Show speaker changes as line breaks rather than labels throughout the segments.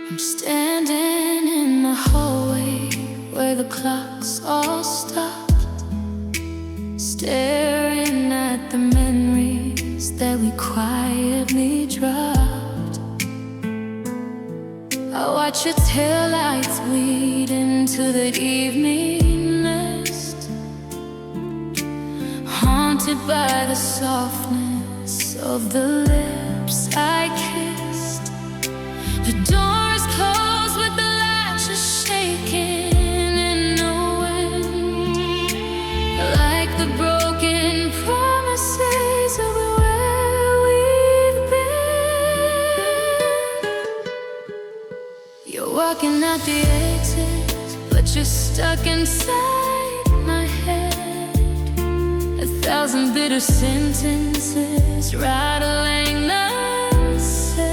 I'm standing in the hallway where the clocks all stopped, staring at the memories that we quietly dropped. I watch your taillights bleed into the evening mist, haunted by the softness of the lips I kissed. The door is closed with the latches shaking in the wind, like the broken promises of where we've been. You're walking out the exit, but you're stuck inside my head. 1,000 bitter sentences rattling unsaid.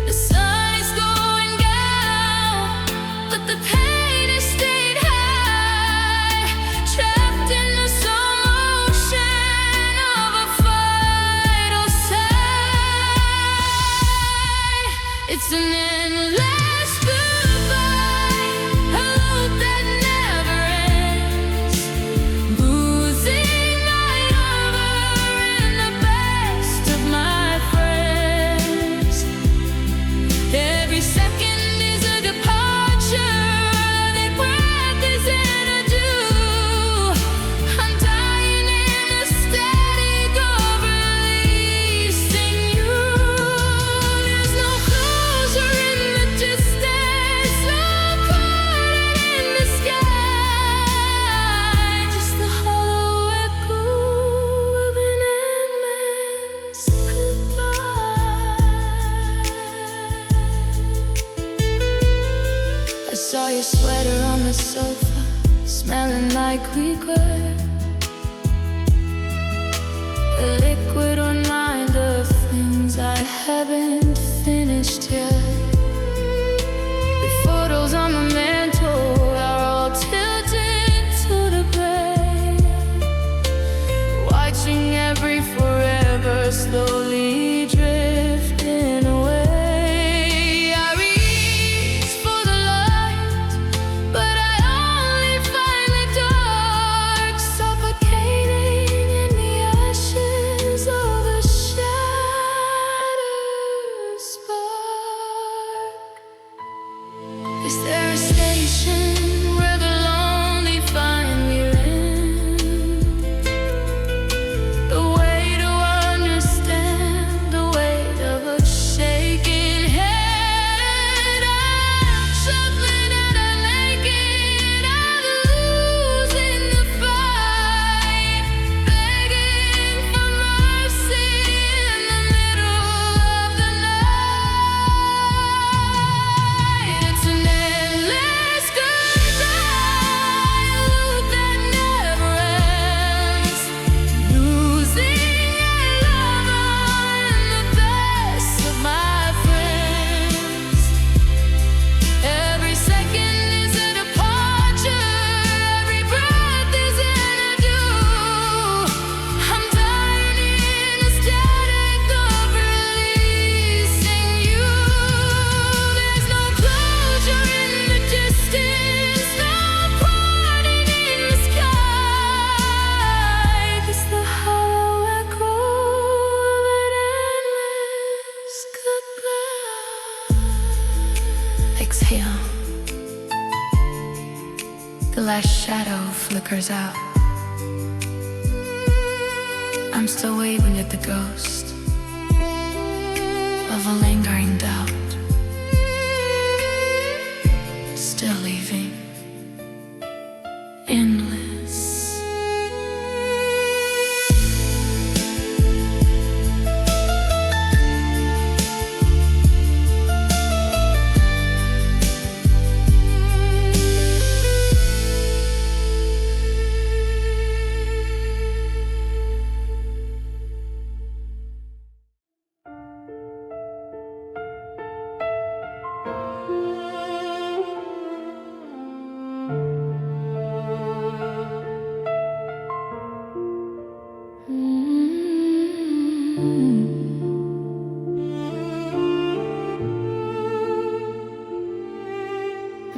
The sun is going down, but the pain has stayed high, trapped in the slow motion of a final sigh. It's an endless goodbye, a loop that never ends, losing my lover and the best of my friends. Every second is a departure, every breath is an adieu. I'm dying in the static of releasing you. There's no closure in the distance, no parting in the sky, just the hollow echo of an endless goodbye. I saw your sweater on the sofa, smelling like regret, a liquid reminder of things I haven't finished yet. The photos on the mantle are all tilted to the bed, watching every forever slowly drifting away. I reach for the light, but I only find the dark, suffocating in the ashes of a shattered spark. Is there a station where the lonely find their end? The way to understand the weight of a shaking head. I'm shuffling and I'm naked, I'm losing the fight, begging for mercy in the middle of the night. It's an endless goodbye, a loop that never ends, losing a lover and the best of my friends. Every second is a departure, every breath is an adieu. I'm dying in the static of releasing you. There's no closure in the distance, no parting in the sky, just the hollow echo of an endless goodbye. Exhale. The last shadow flickers out. I'm still waving at the ghost of a lingering doubt, still leaving endless.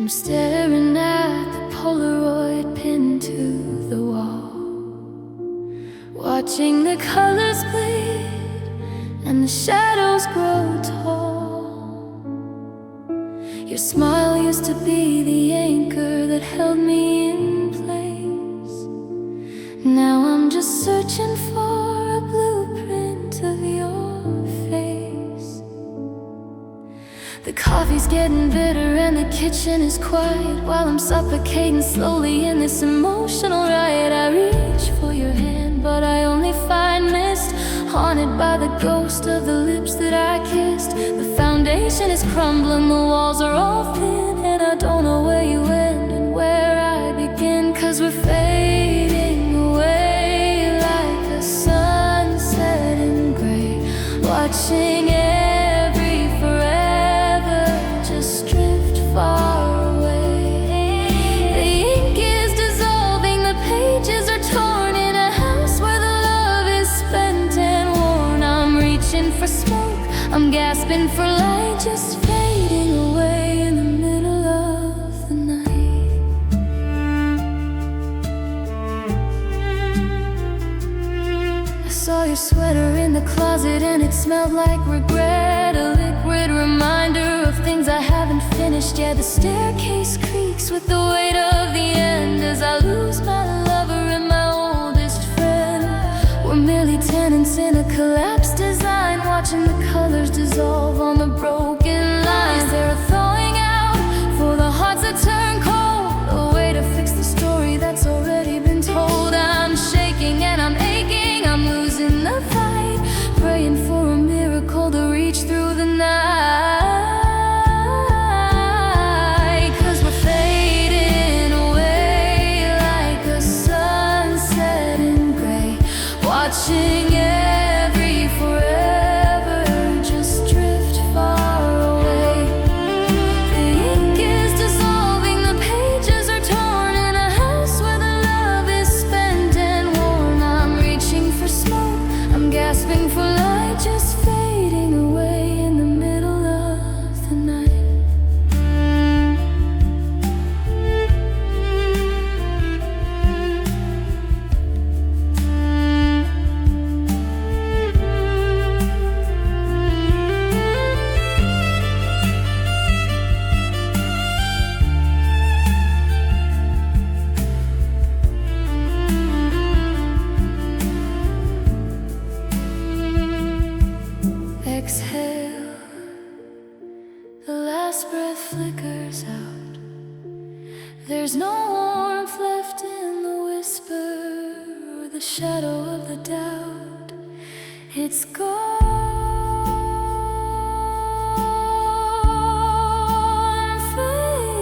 I'm staring at the Polaroid pinned to the wall, watching the colors bleed and the shadows grow tall. Your smile used to be the anchor that held me in place. Now I'm just searching for a blueprint of your face. The coffee's getting bitter and the kitchen is quiet, while I'm suffocating slowly in this emotional riot. I reach for your hand, but I only find mist, haunted by the ghost of the lips that I kissed. The foundation is crumbling, the walls are all thin, and I don't know where you end and where I begin. 'Cause we're fading away like a sunset in gray, watching every forever just drift far away. The ink is dissolving, the pages are torn in a house where the love is spent and worn. I'm reaching for smoke, I'm gasping for light, just fading away in the middle of the night. I saw your sweater in the closet and it smelled like regret, a liquid reminder of things I haven't finished yet. The staircase creaks with the weight of the end as I lose my lover and my oldest friend. We're merely tenants in a collapsed design, watching the colors dissolve on the broken lines. Is there a thawing out for the hearts that turn cold, a way to fix the story that's already been told? I'm shaking and I'm aching, I'm losing the fight, praying for a miracle to reach through the night. 'Cause we're fading away like a sunset in gray, watching every forever just drift far away. The ink is dissolving, the pages are torn in a house where the love is spent and worn. I'm reaching for smoke, I'm gasping for light, just fading away in the middle of the night. Exhale, the last breath flickers out. There's no warmth left in the whisper or the shadow of the doubt. It's gone, fading.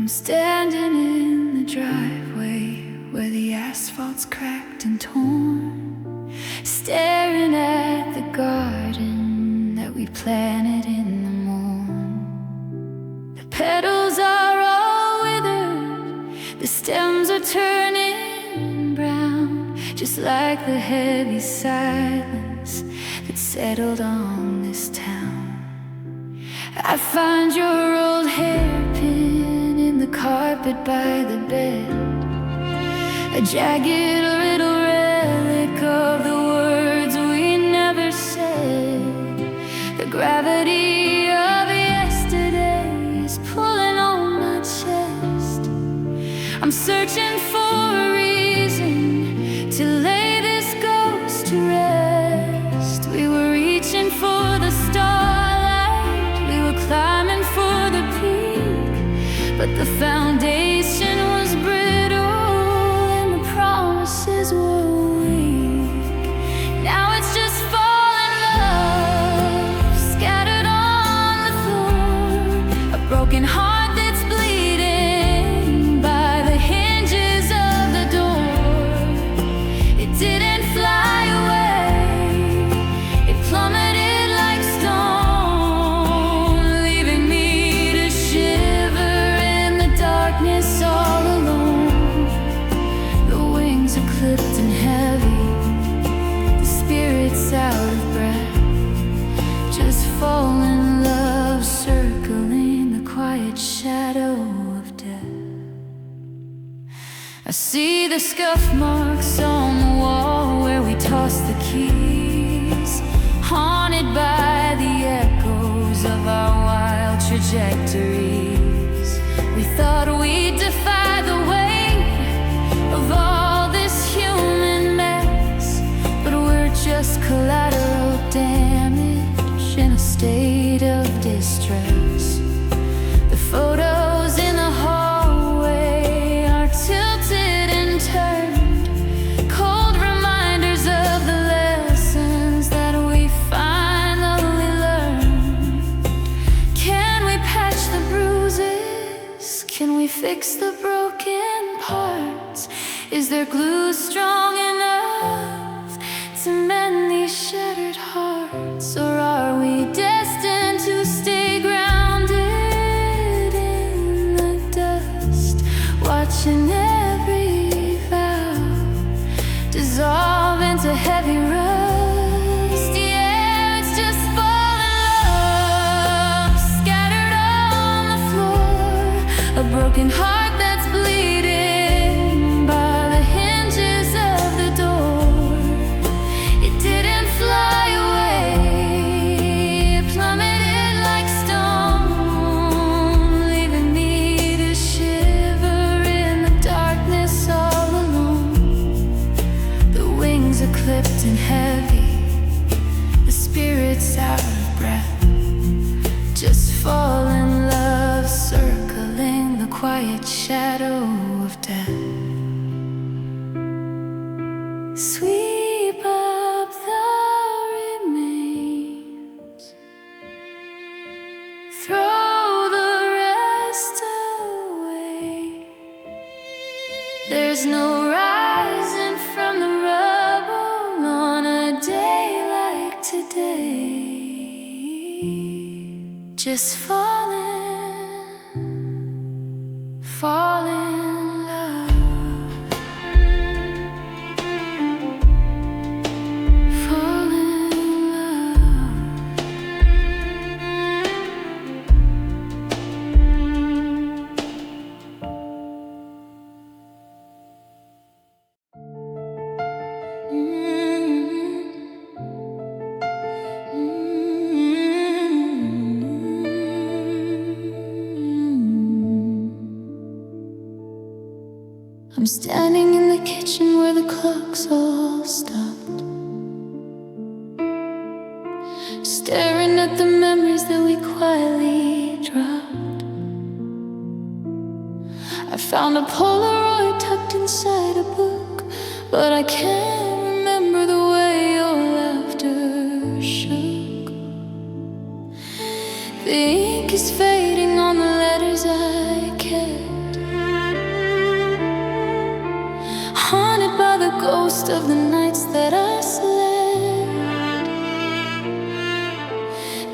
I'm standing in the driveway where the asphalt's cracked and torn, staring at the garden that we planted in the morn. The petals are all withered, the stems are turning brown, just like the heavy silence that settled on this town. I find your old hairpin in the carpet by the bed, a jagged little relic of the words we never said. The gravity but the foundation was brittle and the promises were weak. Now it's just fallen love scattered on the floor, a broken heart that's bleeding by the hinges of the door. It didn't fly away, it plummeted like stone, leaving me to shiver in the darkness all alone. The wings are clipped and heavy, the spirit's out of breath, just fallen love circling the quiet shadow of death. I see the scuff marks on the wall where we tossed the keys, haunted by the echoes of our wild trajectories. We thought we'd defy the weight of all this human mess, but we're just collateral damage in a state of distress. The photos in the hallway are tilted and turned, cold reminders of the lessons that we finally learned. Can we patch the bruises? Can we fix the broken parts? Is there glue strong enough to mend these shattered hearts? Or are we destined to stay grounded in the dust, watching every vow dissolve into heavy rust? Yeah, it's just fallen love scattered on the floor, a broken heart that's bleeding by the hinges of the door. It didn't fly away, it plummeted like stone, leaving me to shiver in the darkness all alone. The wings are clipped and heavy, the spirit's out of breath, just fallen love circling the quiet shadow of death. Sweep up the remains, throw the rest away. There's no rising from the rubble on a day like today. Just fall in love, fall in love. I'm standing in the kitchen where the clocks all stopped, staring at the memories that we quietly dropped. I found a Polaroid tucked inside a book, but I can't remember the way your laughter shook. The ink is fading on the letters I kept, haunted by the ghost of the nights that I slept.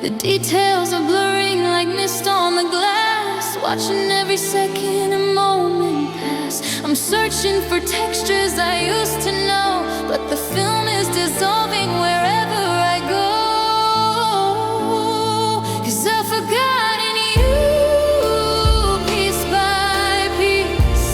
The details are blurring like mist on the glass, watching every second a moment pass. I'm searching for textures I used to know, but the film is dissolving wherever I go. 'Cause I've forgotten you, piece by piece,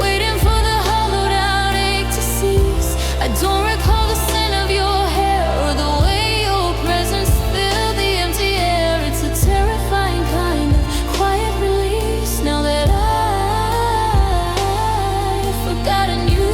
waiting for the hollowed out ache to cease. I don't recall the scent of your hair or the way your presence filled the empty air. It's a terrifying kind of quiet release now that I've forgotten you. 'Cause I've forgotten you, piece by piece, waiting for the hollowed out ache to cease. I don't recall the scent of your hair or the way your presence filled the empty air. It's a terrifying kind of quiet release now that I've forgotten you. 'Cause I've forgotten you, piece by piece, waiting for the hollowed out ache to cease. I don't recall the scent of your hair or the way your presence filled the empty air. It's a terrifying kind of quiet release now that I've forgotten you.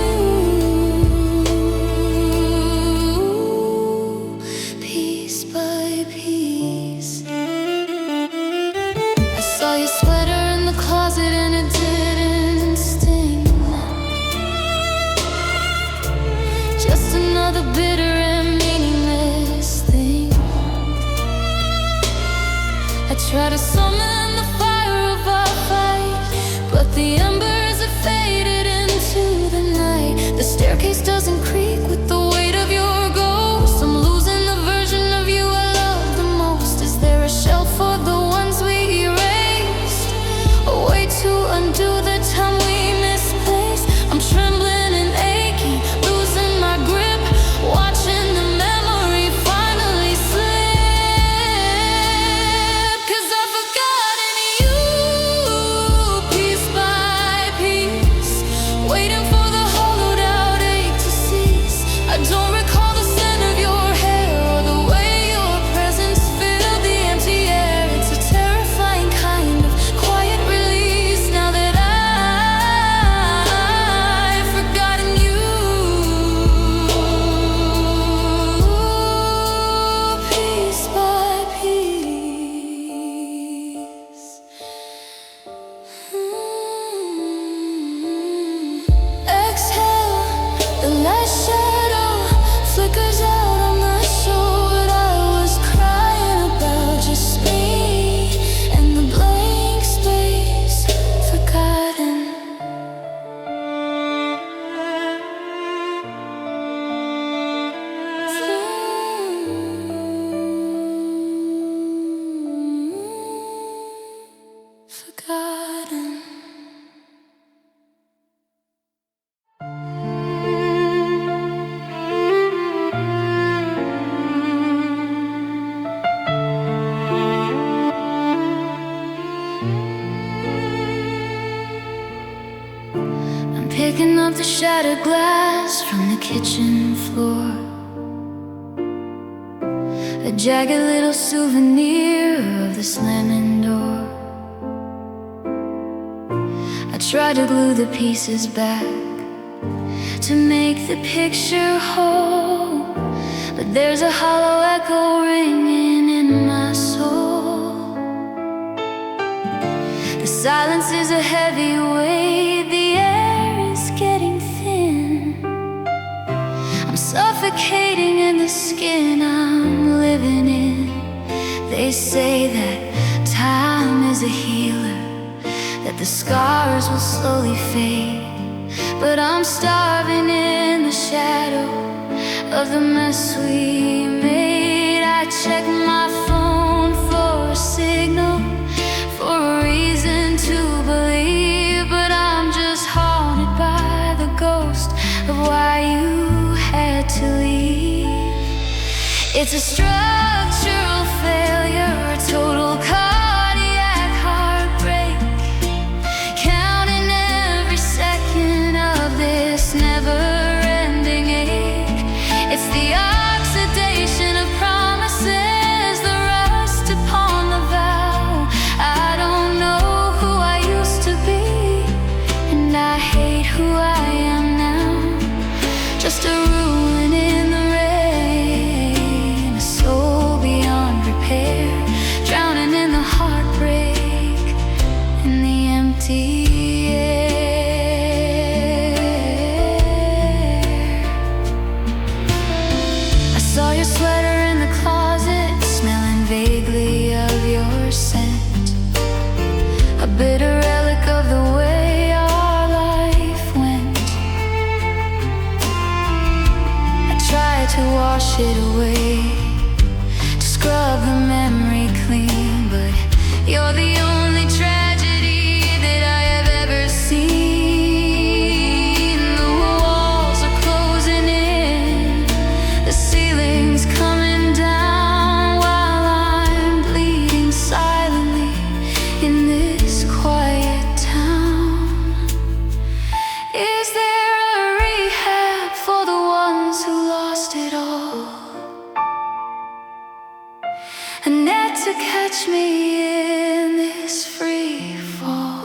of the shattered glass from the kitchen floor, a jagged little souvenir of the slamming door. I tried to glue the pieces back to make the picture whole, but there's a hollow echo ringing in my soul. The silence is a heavy weight, the air is getting thin. I'm suffocating in the skin I'm living in. They say that time is a healer, that the scars will slowly fade, but I'm starving in the shadow of the mess we made. I check my phone for a signal, for a reason to believe, but I'm just haunted by the ghost of why you had to leave. It's a structural failure, a total cardiac heartbreak, counting every second of this never-ending ache. It's the oxidation of promises, the rust upon the vow. I don't know who I used to be, and I hate who I am now. Just a ruin in the rain, a soul beyond repair, drowning in the heartbreak, in the empty air. I saw your sweater in the closet, smelling vaguely of your scent, a bitter relic of the way our life went. I tried to wash it away, to scrub the memory clean, but you're the only tragedy that I have ever seen. The walls are closing in, the ceiling's coming down, while I'm bleeding silently in this quiet town. Is there a rehab for the ones who lost it all? A net to catch me in this free fall.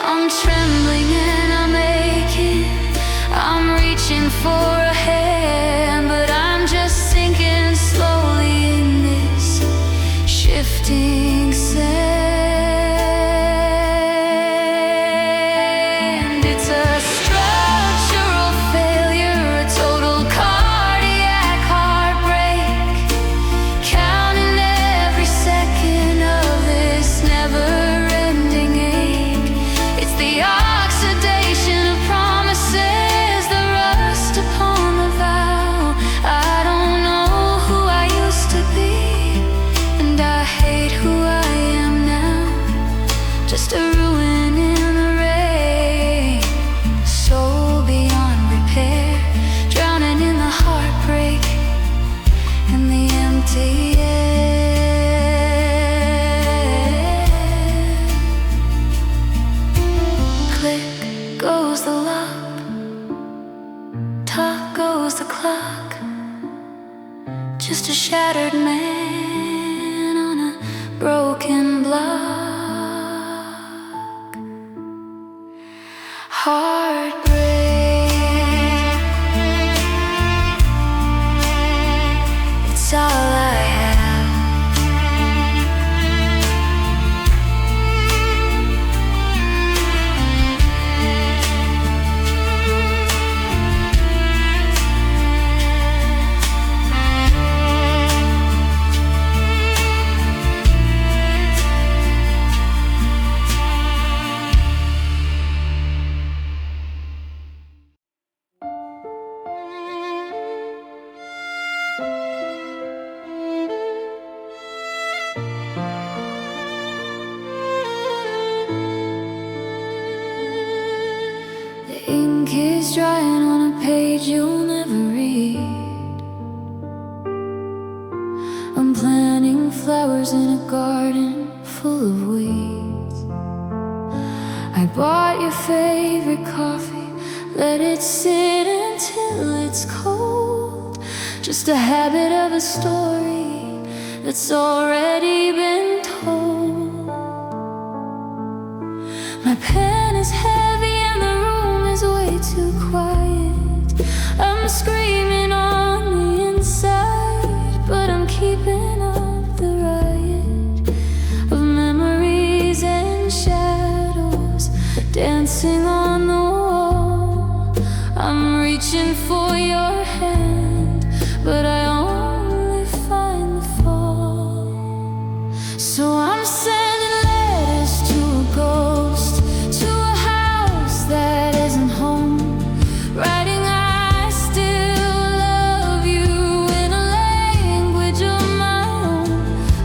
I'm trembling and I'm aching, I'm reaching for a hand, but I'm just sinking slowly in this shifting sand. It's a structural failure, a total cardiac heartbreak, counting every second of this never-ending ache. It's the oxidation of promises, the rust upon the vow. I don't know who I used to be, and I hate who I am now. Just a ruin in the rain, soul beyond repair, drowning in the heartbreak, in the empty air. Click goes the lock, talk goes the clock, just a shattered man on a broken block. Heartbreak, it's all I have. The ink is drying on a page you'll never read. I'm planting flowers in a garden full of weeds. I bought your favorite coffee, let it sit until it's cold. Just a habit of a story that's already been told. My pen is heavy and the room is way too quiet. I'm screaming on the inside, but I'm keeping up the riot of memories and shadows dancing on the wall. I'm reaching for your hand, but I only find the fall. So I'm sending letters to a ghost, to a house that isn't home, writing I still love you in a language of my own.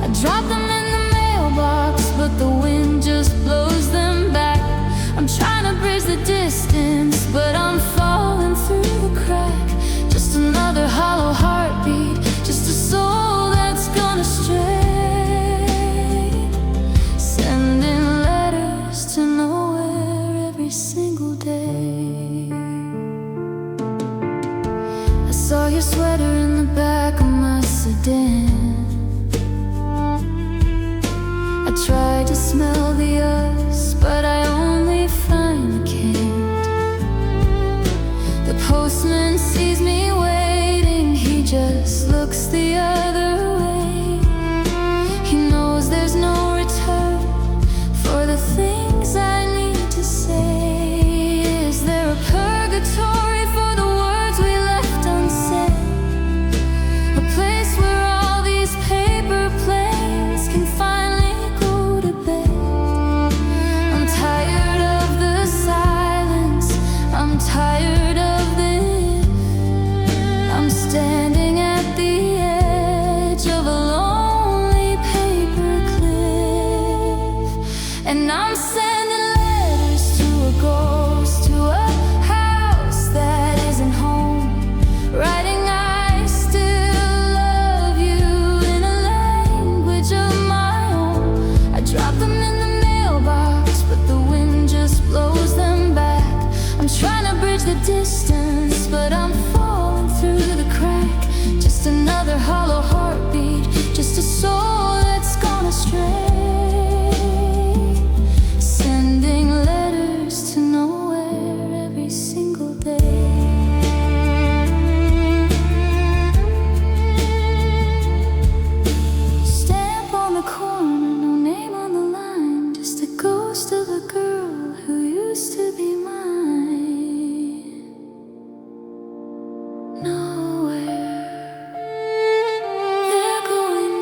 I drop them in the mailbox, but the wind just blows them back. I'm trying to bridge the distance, but I'm falling through the crack. Just another hollow heartbeat, just a soul that's gone astray. Sending letters to nowhere every single day. I saw your sweater in the back of my sedan. I tried to smell the us, but I only find the cant. The postman sees me waiting, he just looks the other way. He knows there's no return for the things I need to say. Is there a purgatory for the words we left unsaid? A place where all these paper planes can finally go to bed. I'm tired of the silence, I'm tired of this. I'm standing at the edge of a lonely paper cliff, and I'm sending letters to a ghost, to a house that isn't home, writing I still love you in a language of my own. I drop them in the mailbox, but the wind just blows them back. I'm trying to bridge the distance, but I'm falling through the crack. Just another hollow heartbeat, just a soul that's gone astray. Sending letters to nowhere every single day. Stamp on the corner, no name on the line, just a ghost of a girl who used to be mine. Nowhere, they're going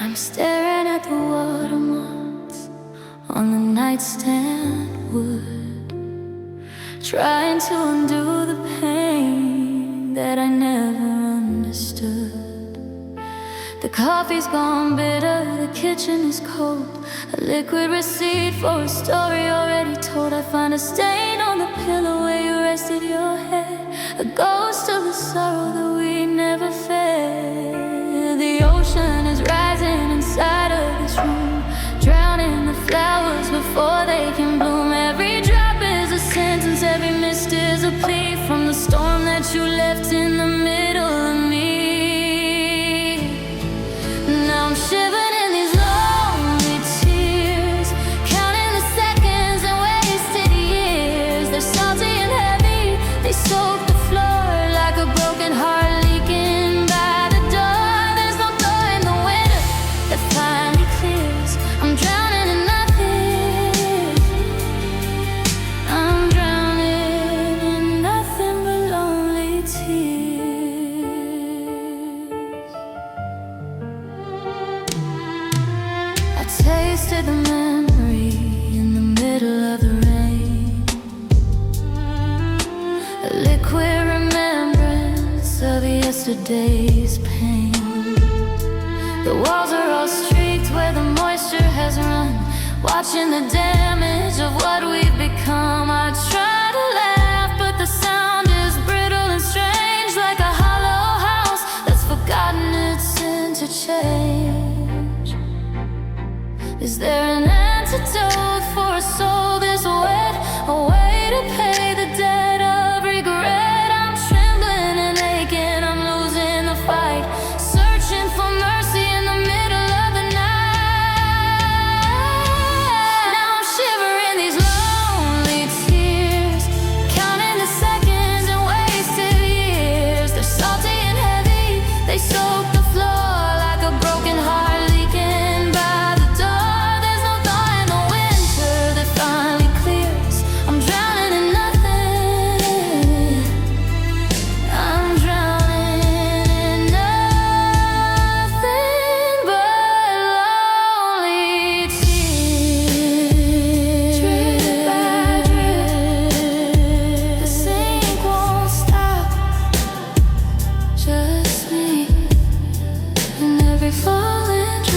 I'm staring at the watermarks on the nightstand wood, trying to undo the pain that I never understood. The coffee's gone bitter, the kitchen is cold, a liquid receipt for a story already told. I find a stain on the pillow where you rested your head, a ghost of the sorrow that we never fed. The ocean is rising inside of this room, drowning the flowers before they can bloom. Every drop is a sentence, every mist is a plea from the storm that you left in the middle of me. Now I'm shivering in these lonely tears, counting the seconds and wasted years. They're salty and heavy, they soak the floor like a broken heart leaking by the door. There's no door in the winter that finally clears. I'm drowning in nothing, I'm drowning in nothing but tasted the memory in the middle of the rain. A liquid remembrance of yesterday's pain. The walls are all streaked where the moisture has run, watching the damage of what we've become. I try to laugh, but the sound is brittle and strange, like a hollow house that's forgotten its interchange. Is there an antidote for a soul this wet? A way to pay the debt of regret? I'm trembling and aching, I'm losing the fight, searching for mercy in the middle of the night. Now I'm shivering these lonely tears, counting the seconds and wasted years. They're salty and heavy, they soak the floor like a broken heart leaking by the door. There's no thaw in the winter that finally clears. I'm drowning in nothing. I'm drowning in nothing but lonely tears. Drip by drip, the sink won't stop. Just me and every falling drop.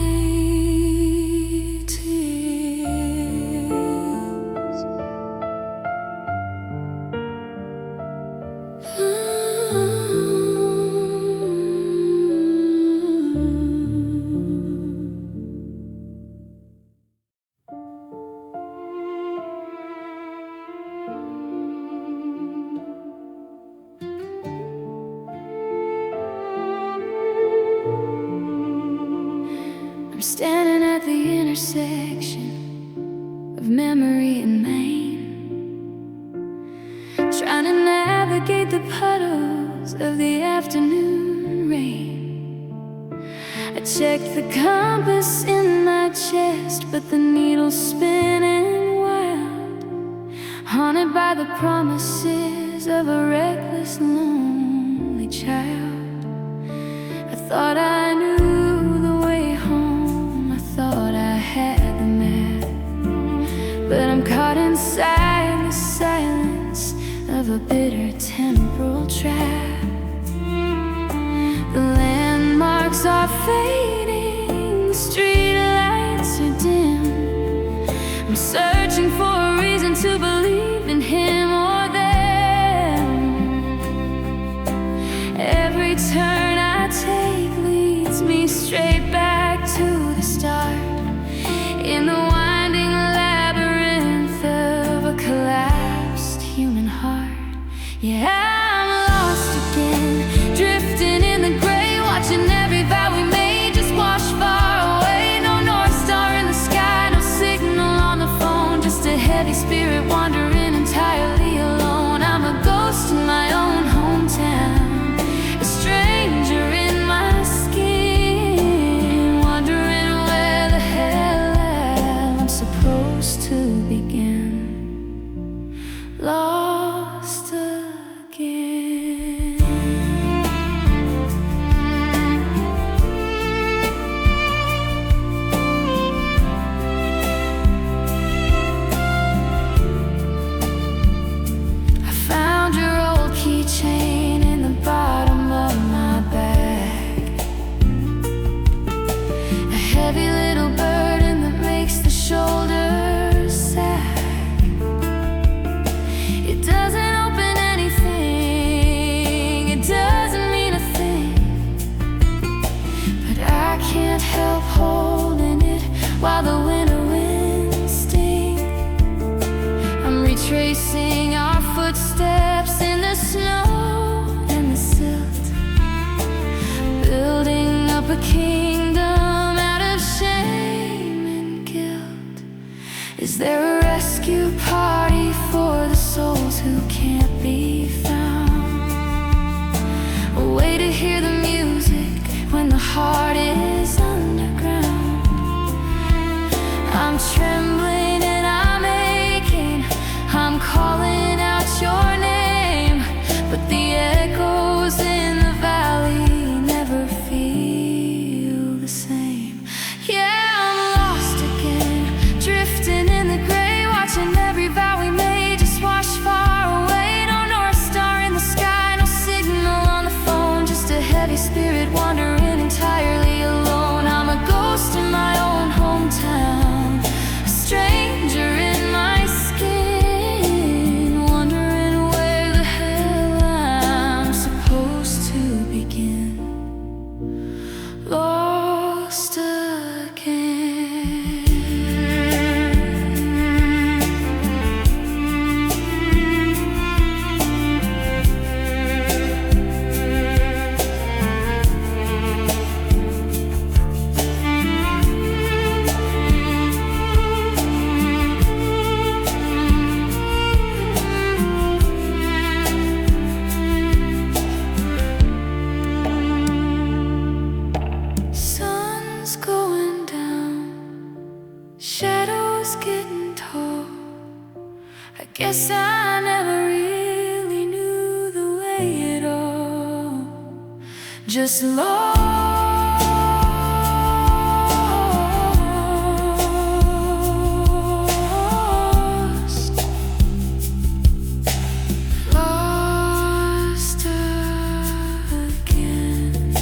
Lonely tears. I'm standing at the intersection of memory and Maine, trying to navigate the puddles of the afternoon rain. I checked the compass in my chest, but the needle's spinning wild, haunted by the promises of a reckless, lonely child. I thought I knew the way home, I thought I had the map, but I'm caught inside the silence of a bitter temporal trap. The landmarks are fading, the street lights are dim. I'm searching for a reason to believe in him or them. Every turn I take leads me straight back to the start, in the winding labyrinth of a collapsed human heart. Yeah, I'm lost again, drifting in the gray, watching every vow we made just wash far away. No North Star in the sky, no signal on the phone, just a heavy spirit wandering entirely alone. I'm a ghost in my own hometown, a stranger in my skin, wondering where the hell I'm supposed to begin. Lost again. I found your old keychain in the bottom of my bag, a heavy little burden that makes the shoulders sag. It doesn't open anything, it doesn't mean a thing, but I can't help holding it while the winter winds sting. I'm retracing our footsteps in the snow and the silt, building up a kingdom out of shame and guilt. Is there a rescue party for the souls who can't be found? A way to hear the music when the heart is underground. I'm trembling and I'm aching, I'm calling out your name, but the just lost. Lost again.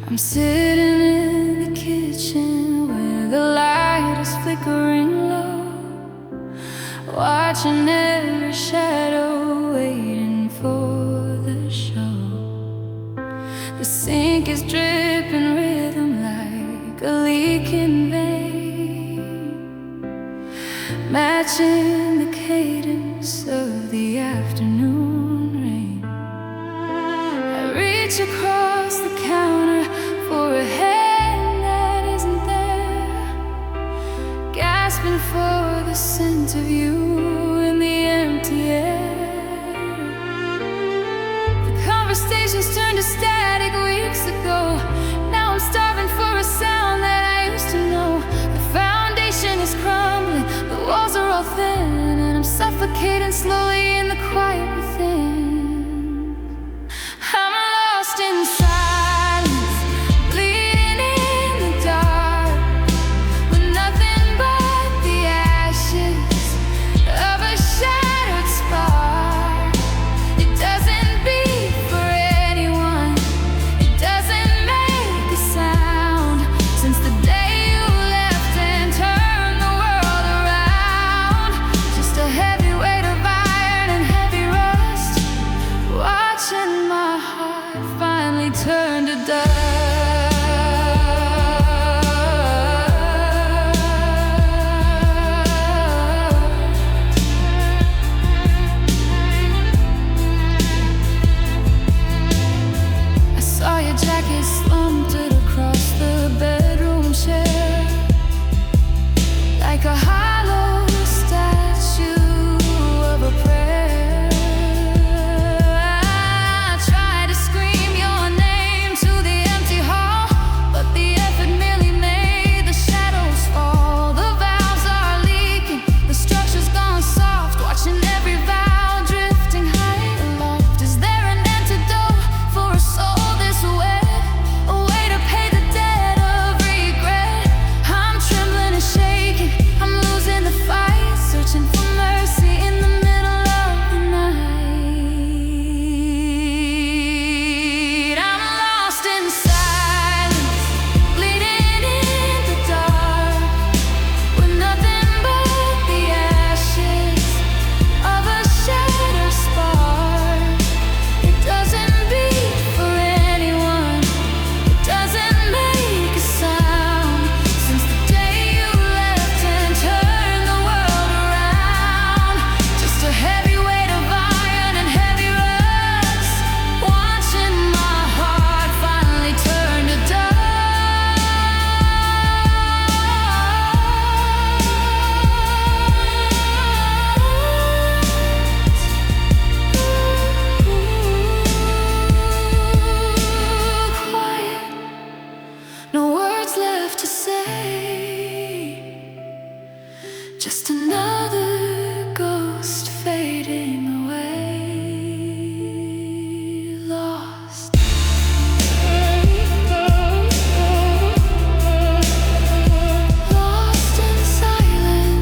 I'm sitting in the kitchen where the light is flickering low, watching every shadow, waiting for the show. The sink is dripping rhythm like a leaking vein, matching the cadence of the afternoon rain. I reach across the counter for a hand that isn't there, gasping for the scent of you in the empty air. The conversations turned to static weeks ago. Now I'm starving for a sound that I used to know. The foundation is crumbling, the walls are all thin, and I'm suffocating slowly in the quiet within. I'm lost inside, bleeding in the dark, with nothing but the ashes of a shattered spark. It doesn't beat for anyone, it doesn't make a sound. Since the day you left and turned the world around, just a heavy weight of iron and heavy rust, watching my heart finally turn to dust. I saw your jacket slumped across the bedroom chair, like a hollow statue of a prayer. I tried to scream your name to the empty hall, but the effort merely made the shadows fall. The valves are leaking, the structure's gone soft, watching every vow drifting high aloft. Is there an antidote for a soul this wet? A way to pay the debt of regret? I'm trembling and shaking, I'm losing the fight, searching for mercy in the middle of the night. I'm lost in silence, bleeding in the dark, with nothing but the ashes of a shattered spark. It doesn't beat for anyone, it doesn't make a sound. Since the day you left and turned the world around, just a heavy weight of iron and heavy rust, watching my heart finally turn to dust. Quiet, no words left to say, just another ghost fading away. Lost. Lost in silence.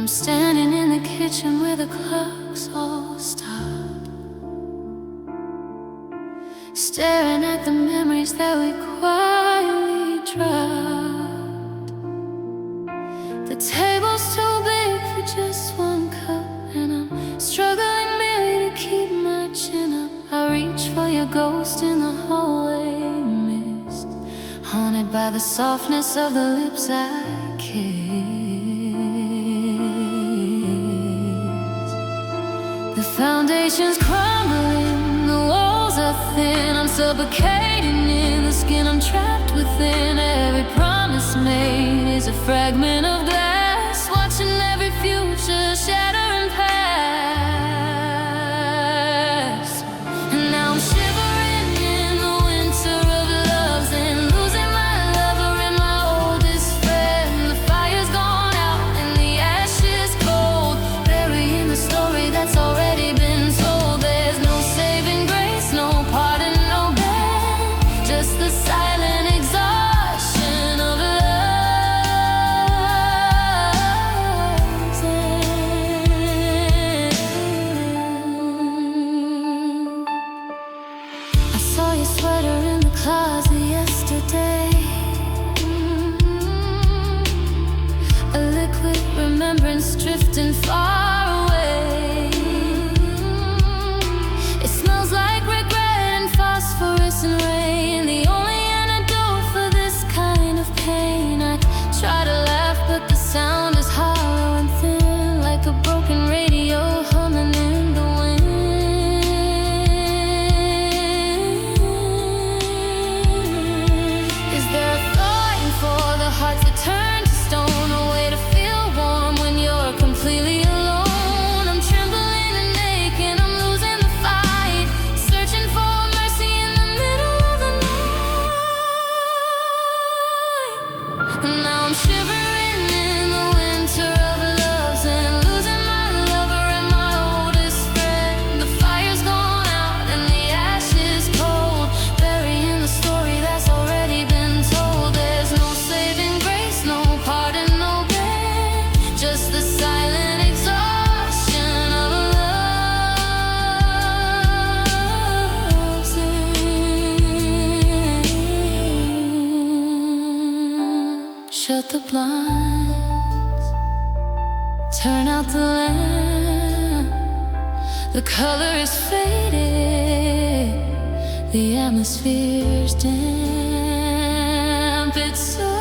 I'm standing in the kitchen where the clocks all stopped, staring at the memories that we quietly dropped. The table's too big for just one cup, and I'm struggling merely to keep my chin up. I reach for your ghost in the hallway mist, haunted by the softness of the lips I kissed. The foundation's crumbling, the walls are thin. I'm suffocating in the skin I'm trapped within. Every promise made is a fragment of glass, watching every future shatter and pass. And now I'm shivering in the winter of loves, and losing my lover and my oldest friend. The fire's gone out and the ash is cold, burying the story that's already been told. There's no saving grace, no pardon, no bend, just the silent exhaustion of love's end. I saw your sweater in the closet yesterday, a liquid remembrance drifting far away. It smells like regret and phosphorescent rain, the only antidote for this kind of pain. I try to laugh, but the sound is hollow and thin, like a broken radio humming in the wind. Is there a thawing for the heart to turn to stone, a way to feel warm when you're completely alone? I'm trembling and aching, I'm losing the fight, searching for mercy in the middle of the night. And now I'm shivering in the winter of loves, and losing my lover and my oldest friend. The fire's gone out and the ash is cold, burying the story that's already been told. There's no saving grace, no pardon, no bend, just the silent exhaustion of love's end. Shut the blinds, turn out the lamp. The color is faded, the atmosphere's damp. It's so